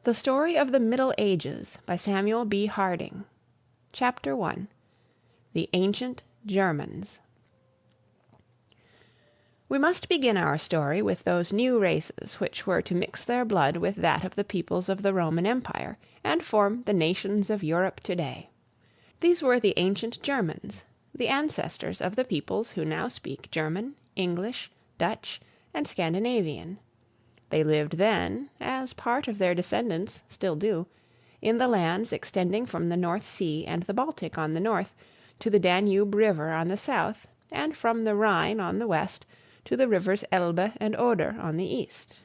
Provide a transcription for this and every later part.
The Story of the Middle Ages by Samuel B. Harding. Chapter 1. The Ancient Germans. We must begin our story with those new races which were to mix their blood with that of the peoples of the Roman Empire, and form the nations of Europe today. These were the ancient Germans, the ancestors of the peoples who now speak German, English, Dutch, and Scandinavian. They lived then, as part of their descendants still do, in the lands extending from the North Sea and the Baltic on the north to the Danube River on the south, and from the Rhine on the west to the rivers Elbe and Oder on the east.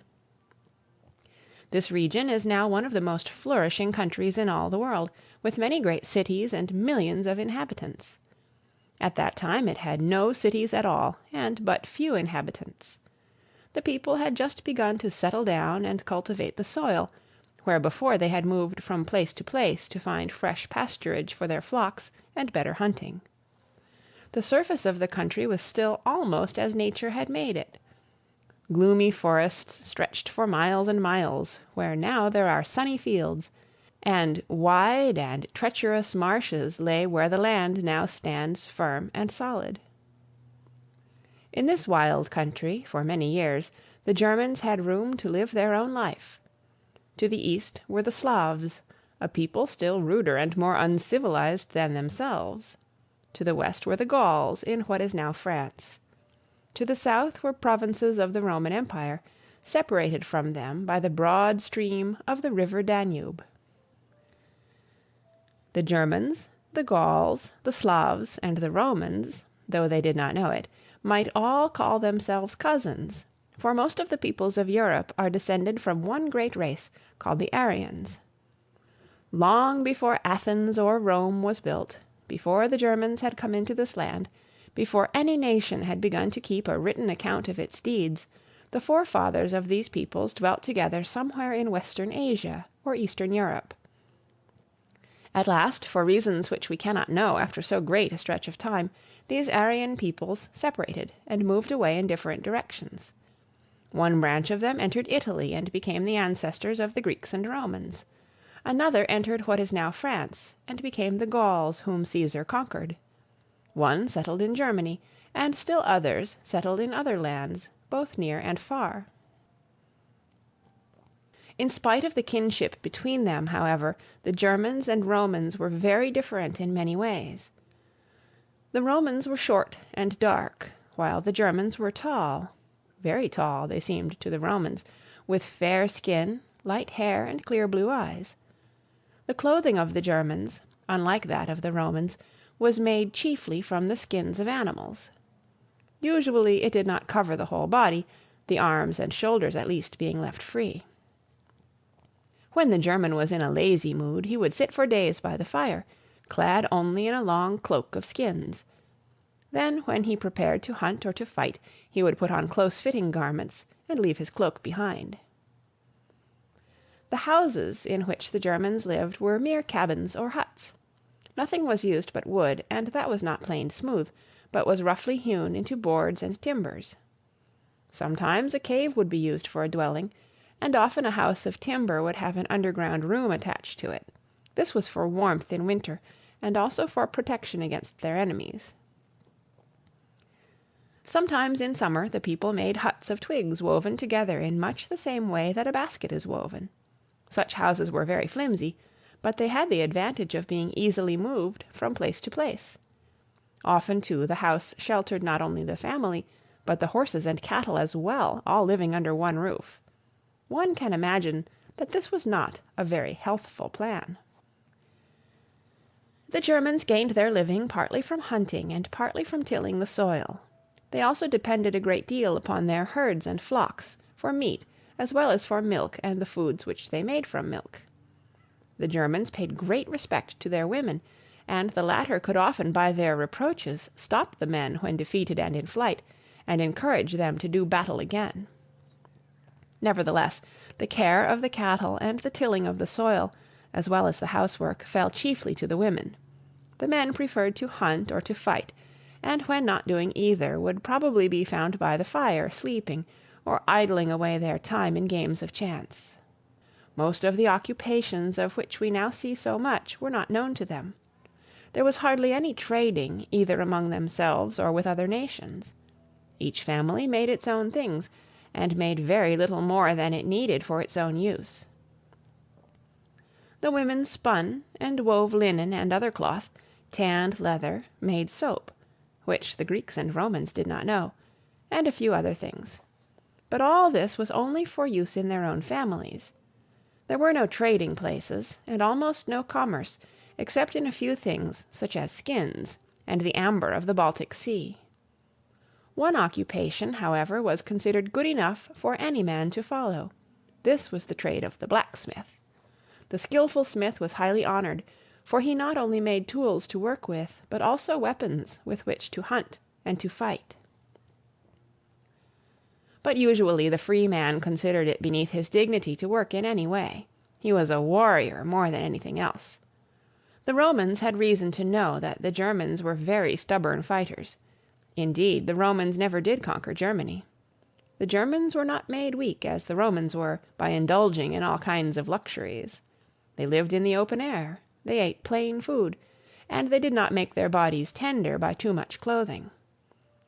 This region is now one of the most flourishing countries in all the world, with many great cities and millions of inhabitants. At that time it had no cities at all, and but few inhabitants. The people had just begun to settle down and cultivate the soil, where before they had moved from place to place to find fresh pasturage for their flocks and better hunting. The surface of the country was still almost as nature had made it. Gloomy forests stretched for miles and miles, where now there are sunny fields, and wide and treacherous marshes lay where the land now stands firm and solid. In this wild country, for many years, the Germans had room to live their own life. To the east were the Slavs, a people still ruder and more uncivilized than themselves. To the west were the Gauls in what is now France. To the south were provinces of the Roman Empire, separated from them by the broad stream of the river Danube. The Germans, the Gauls, the Slavs, and the Romans, though they did not know it, might all call themselves cousins, for most of the peoples of Europe are descended from one great race called the Aryans. Long before Athens or Rome was built, before the Germans had come into this land, before any nation had begun to keep a written account of its deeds, the forefathers of these peoples dwelt together somewhere in Western Asia or Eastern Europe. At last, for reasons which we cannot know after so great a stretch of time, these Aryan peoples separated and moved away in different directions. One branch of them entered Italy and became the ancestors of the Greeks and Romans. Another entered what is now France and became the Gauls whom Caesar conquered. One settled in Germany, and still others settled in other lands, both near and far. In spite of the kinship between them, however, the Germans and Romans were very different in many ways. The Romans were short and dark, while the Germans were tall, very tall they seemed to the Romans, with fair skin, light hair, and clear blue eyes. The clothing of the Germans, unlike that of the Romans, was made chiefly from the skins of animals. Usually it did not cover the whole body, the arms and shoulders at least being left free. When the German was in a lazy mood, he would sit for days by the fire, clad only in a long cloak of skins. Then, when he prepared to hunt or to fight, he would put on close-fitting garments and leave his cloak behind. The houses in which the Germans lived were mere cabins or huts. Nothing was used but wood, and that was not planed smooth, but was roughly hewn into boards and timbers. Sometimes a cave would be used for a dwelling, and often a house of timber would have an underground room attached to it. This was for warmth in winter, and also for protection against their enemies. Sometimes in summer the people made huts of twigs woven together in much the same way that a basket is woven. Such houses were very flimsy, but they had the advantage of being easily moved from place to place. Often, too, the house sheltered not only the family, but the horses and cattle as well, all living under one roof. One can imagine that this was not a very healthful plan. The Germans gained their living partly from hunting and partly from tilling the soil. They also depended a great deal upon their herds and flocks for meat as well as for milk and the foods which they made from milk. The Germans paid great respect to their women, and the latter could often by their reproaches stop the men when defeated and in flight, and encourage them to do battle again. Nevertheless, the care of the cattle and the tilling of the soil, as well as the housework, fell chiefly to the women. The men preferred to hunt or to fight, and when not doing either would probably be found by the fire sleeping or idling away their time in games of chance. Most of the occupations of which we now see so much were not known to them. There was hardly any trading either among themselves or with other nations. Each family made its own things, and made very little more than it needed for its own use. The women spun and wove linen and other cloth, tanned leather, made soap, which the Greeks and Romans did not know, and a few other things. But all this was only for use in their own families. There were no trading places, and almost no commerce, except in a few things such as skins and the amber of the Baltic Sea. One occupation, however, was considered good enough for any man to follow. This was the trade of the blacksmith. The skillful smith was highly honored, for he not only made tools to work with, but also weapons with which to hunt and to fight. But usually the free man considered it beneath his dignity to work in any way. He was a warrior more than anything else. The Romans had reason to know that the Germans were very stubborn fighters. Indeed, the Romans never did conquer Germany. The Germans were not made weak as the Romans were by indulging in all kinds of luxuries. They lived in the open air, they ate plain food, and they did not make their bodies tender by too much clothing.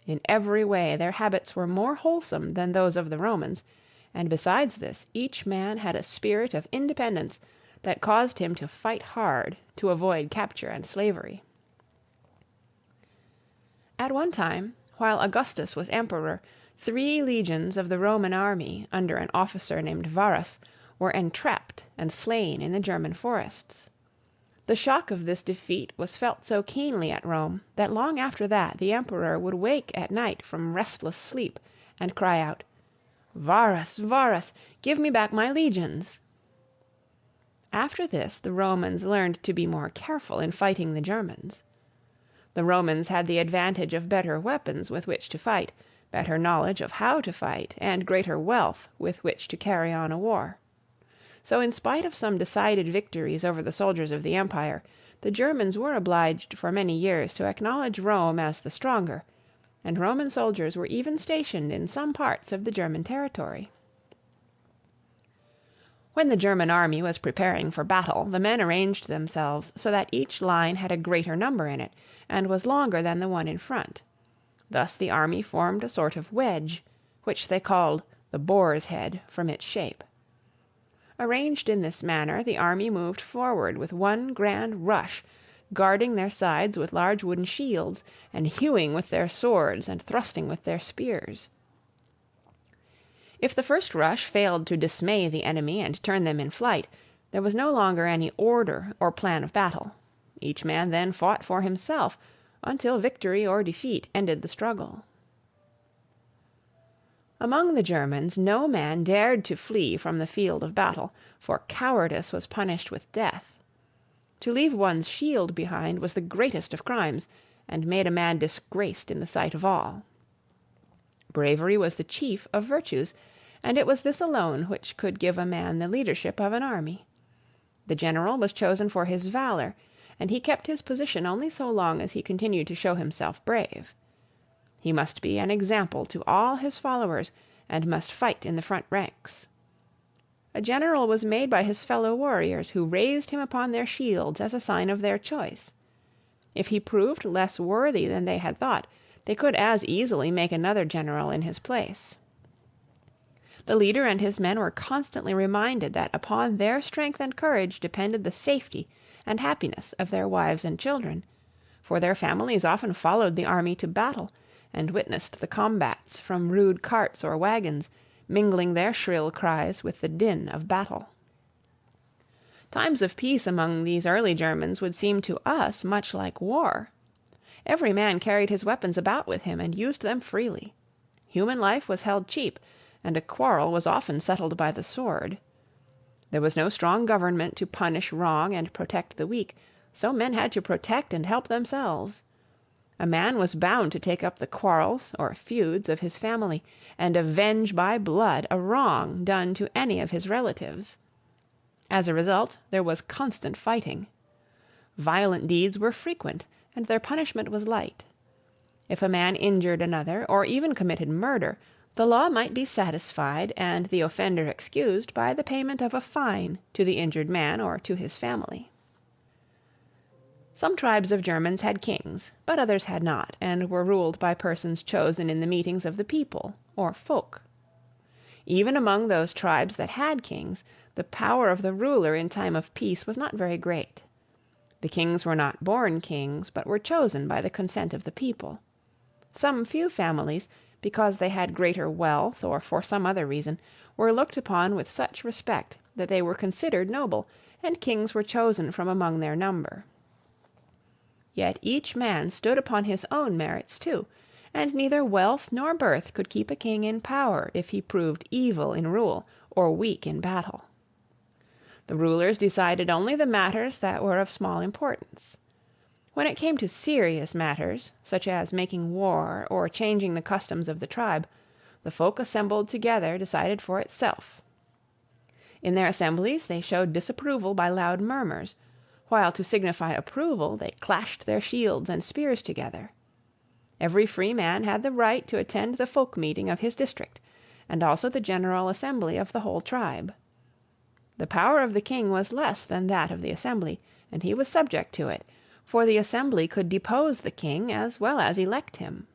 In every way their habits were more wholesome than those of the Romans, and besides this, each man had a spirit of independence that caused him to fight hard to avoid capture and slavery. At one time, while Augustus was emperor, 3 legions of the Roman army, under an officer named Varus, were entrapped and slain in the German forests. The shock of this defeat was felt so keenly at Rome that long after that the emperor would wake at night from restless sleep and cry out, "Varus, Varus, give me back my legions!" After this the Romans learned to be more careful in fighting the Germans. The Romans had the advantage of better weapons with which to fight, better knowledge of how to fight, and greater wealth with which to carry on a war. So in spite of some decided victories over the soldiers of the empire, the Germans were obliged for many years to acknowledge Rome as the stronger, and Roman soldiers were even stationed in some parts of the German territory. When the German army was preparing for battle, the men arranged themselves so that each line had a greater number in it, and was longer than the one in front. Thus the army formed a sort of wedge, which they called the boar's head from its shape. Arranged in this manner, the army moved forward with one grand rush, guarding their sides with large wooden shields, and hewing with their swords and thrusting with their spears. If the first rush failed to dismay the enemy and turn them in flight, there was no longer any order or plan of battle. Each man then fought for himself, until victory or defeat ended the struggle. Among the Germans no man dared to flee from the field of battle, for cowardice was punished with death. To leave one's shield behind was the greatest of crimes, and made a man disgraced in the sight of all. Bravery was the chief of virtues, and it was this alone which could give a man the leadership of an army. The general was chosen for his valor, and he kept his position only so long as he continued to show himself brave. He must be an example to all his followers, and must fight in the front ranks. A general was made by his fellow warriors, who raised him upon their shields as a sign of their choice. If he proved less worthy than they had thought, they could as easily make another general in his place. The leader and his men were constantly reminded that upon their strength and courage depended the safety and happiness of their wives and children, for their families often followed the army to battle, and witnessed the combats from rude carts or wagons, mingling their shrill cries with the din of battle. Times of peace among these early Germans would seem to us much like war. Every man carried his weapons about with him and used them freely. Human life was held cheap, and a quarrel was often settled by the sword. There was no strong government to punish wrong and protect the weak, so men had to protect and help themselves. A man was bound to take up the quarrels or feuds of his family, and avenge by blood a wrong done to any of his relatives. As a result, there was constant fighting. Violent deeds were frequent, and their punishment was light. If a man injured another, or even committed murder, The law might be satisfied and the offender excused by the payment of a fine to the injured man or to his family. Some tribes of Germans had kings, but others had not, and were ruled by persons chosen in the meetings of the people, or folk. Even among those tribes that had kings, the power of the ruler in time of peace was not very great. The kings were not born kings, but were chosen by the consent of the people. Some few families, because they had greater wealth or for some other reason, were looked upon with such respect that they were considered noble, and kings were chosen from among their number. Yet each man stood upon his own merits too, and neither wealth nor birth could keep a king in power if he proved evil in rule or weak in battle. The rulers decided only the matters that were of small importance. When it came to serious matters, such as making war or changing the customs of the tribe, the folk assembled together decided for itself. In their assemblies they showed disapproval by loud murmurs, while to signify approval they clashed their shields and spears together. Every free man had the right to attend the folk meeting of his district, and also the general assembly of the whole tribe. The power of the king was less than that of the assembly, and he was subject to it, for the assembly could depose the king as well as elect him.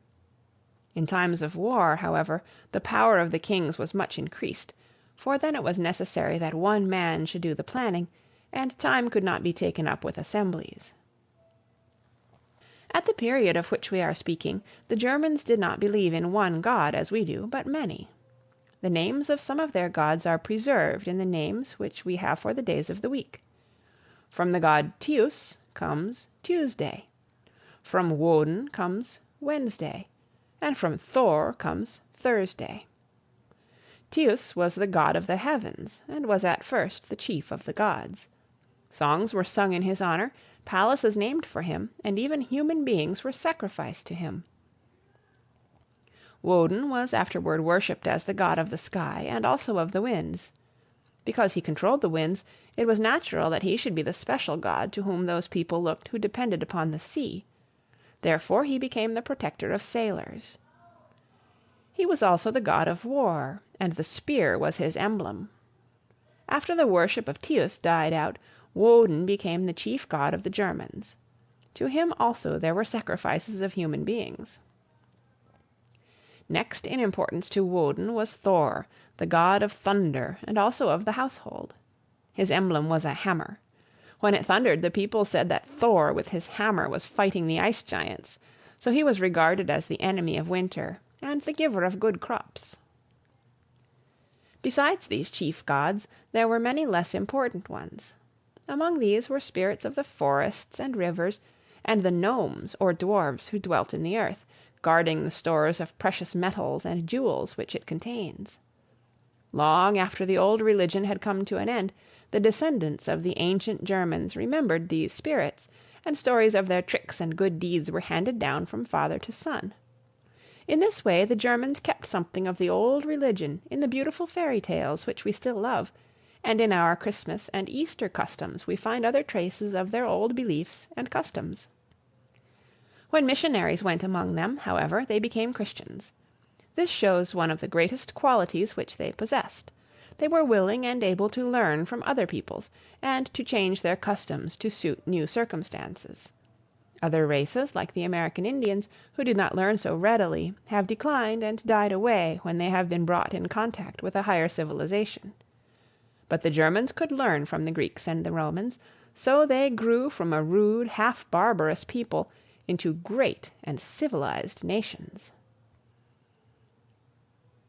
In times of war, however, the power of the kings was much increased, for then it was necessary that one man should do the planning, and time could not be taken up with assemblies. At the period of which we are speaking, the Germans did not believe in one god as we do, but many. The names of some of their gods are preserved in the names which we have for the days of the week. From the god Tius comes Tuesday. From Woden comes Wednesday, and from Thor comes Thursday. Tius was the god of the heavens, and was at first the chief of the gods. Songs were sung in his honor, palaces named for him, and even human beings were sacrificed to him. Woden was afterward worshipped as the god of the sky and also of the winds. Because he controlled the winds, it was natural that he should be the special god to whom those people looked who depended upon the sea. Therefore he became the protector of sailors. He was also the god of war, and the spear was his emblem. After the worship of Tius died out, Woden became the chief god of the Germans. To him also there were sacrifices of human beings. Next in importance to Woden was Thor, the god of thunder and also of the household. His emblem was a hammer. When it thundered, the people said that Thor with his hammer was fighting the ice giants, so he was regarded as the enemy of winter and the giver of good crops. Besides these chief gods, there were many less important ones. Among these were spirits of the forests and rivers, and the gnomes or dwarfs who dwelt in the earth, guarding the stores of precious metals and jewels which it contains. Long after the old religion had come to an end, the descendants of the ancient Germans remembered these spirits, and stories of their tricks and good deeds were handed down from father to son. In this way the Germans kept something of the old religion in the beautiful fairy tales which we still love, and in our Christmas and Easter customs we find other traces of their old beliefs and customs. When missionaries went among them, however, they became Christians. This shows one of the greatest qualities which they possessed. They were willing and able to learn from other peoples, and to change their customs to suit new circumstances. Other races, like the American Indians, who did not learn so readily, have declined and died away when they have been brought in contact with a higher civilization. But the Germans could learn from the Greeks and the Romans, so they grew from a rude, half-barbarous people into great and civilized nations.